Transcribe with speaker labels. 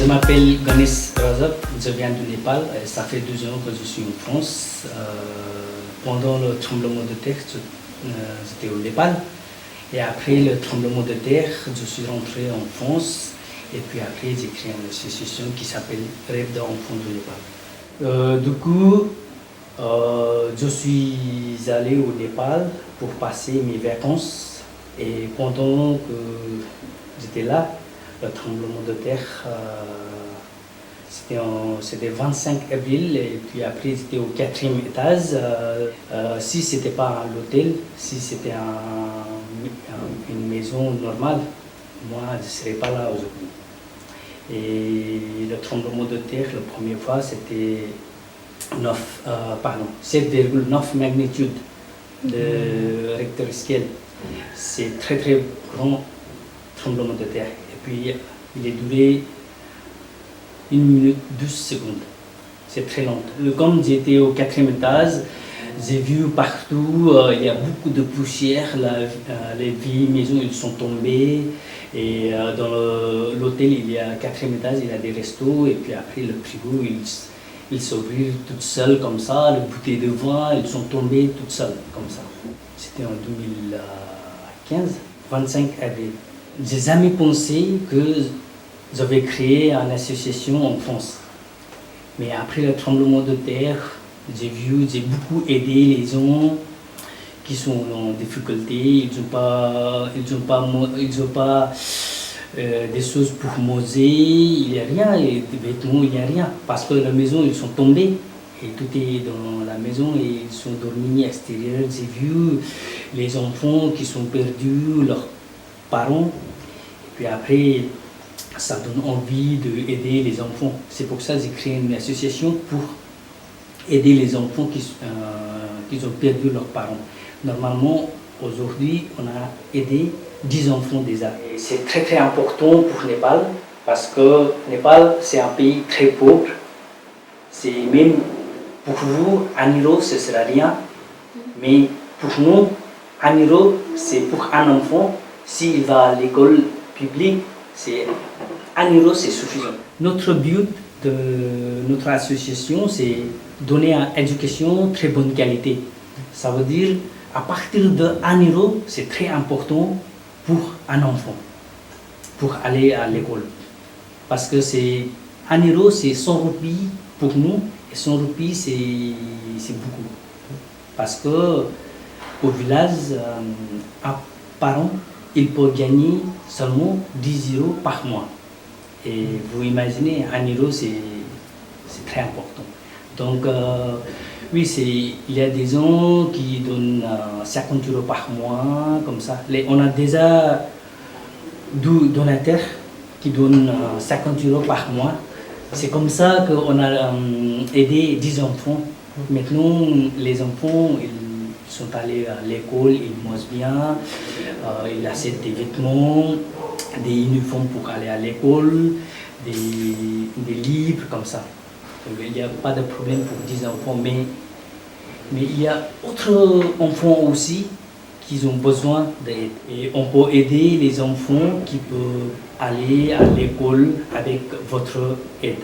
Speaker 1: Je m'appelle Ganesh Rajab, je viens du Népal. Et ça fait 12 ans que je suis en France. Pendant le tremblement de terre, j'étais au Népal. Et après le tremblement de terre, je suis rentré en France. Et puis après, j'ai créé une association qui s'appelle Rêve d'enfants du Népal. Du coup, je suis allé au Népal pour passer mes vacances. Et pendant que j'étais là, le tremblement de terre, c'était 25 avril, et puis après j'étais au 4e étage. Si ce n'était pas à l'hôtel, si c'était une maison normale, moi je ne serais pas là aujourd'hui. Et le tremblement de terre, la première fois, c'était 7,9 magnitude de Richter scale. C'est très très grand tremblement de terre. Et puis il est duré 1 minute 12 secondes. C'est très long. Comme j'étais au 4e étage, j'ai vu partout, il y a beaucoup de poussière, les vieilles maisons ils sont tombées. Et dans l'hôtel, il y a 4e étage, il y a des restos. Et puis après, le frigo, il s'ouvrit tout seul comme ça. Les bouteilles de vin, ils sont tombées toutes seules comme ça. C'était en 2015, 25 avril. J'ai jamais pensé que j'avais créé une association en France. Mais après le tremblement de terre, j'ai beaucoup aidé les gens qui sont en difficulté. Ils n'ont pas des choses pour manger, il n'y a rien, et des vêtements, il n'y a rien. Parce que la maison, ils sont tombés. Et tout est dans la maison et ils sont dormis extérieurs. J'ai vu les enfants qui sont perdus, leurs parents. Et puis après, ça donne envie d'aider les enfants. C'est pour ça que j'ai créé une association pour aider les enfants qui ont perdu leurs parents. Normalement, aujourd'hui, on a aidé 10 enfants déjà. Et c'est très très important pour Népal parce que Népal, c'est un pays très pauvre. C'est même pour vous, 1 euro, ce ne sera rien. Mais pour nous, 1 euro, c'est pour un enfant. S'il va à l'école publique, 1 euro, c'est suffisant. Notre but de notre association, c'est donner une éducation de très bonne qualité. Ça veut dire, à partir de 1 euro, c'est très important pour un enfant, pour aller à l'école. Parce que 1 euro, c'est 100 roupies pour nous, et 100 roupies, c'est beaucoup. Parce que au village, un parent, il peut gagner seulement 10 euros par mois. Et vous imaginez, 1 euro, c'est très important. Donc, oui, il y a des gens qui donnent 50 euros par mois, comme ça. On a déjà 2 donateurs qui donnent 50 euros par mois. C'est comme ça qu'on a aidé 10 enfants. Maintenant, les enfants, ils sont allés à l'école, ils mangent bien, ils achètent des vêtements, des uniformes pour aller à l'école, des livres, comme ça. Donc, il n'y a pas de problème pour 10 enfants, mais il y a d'autres enfants aussi qui ont besoin d'aide. Et on peut aider les enfants qui peuvent aller à l'école avec votre aide.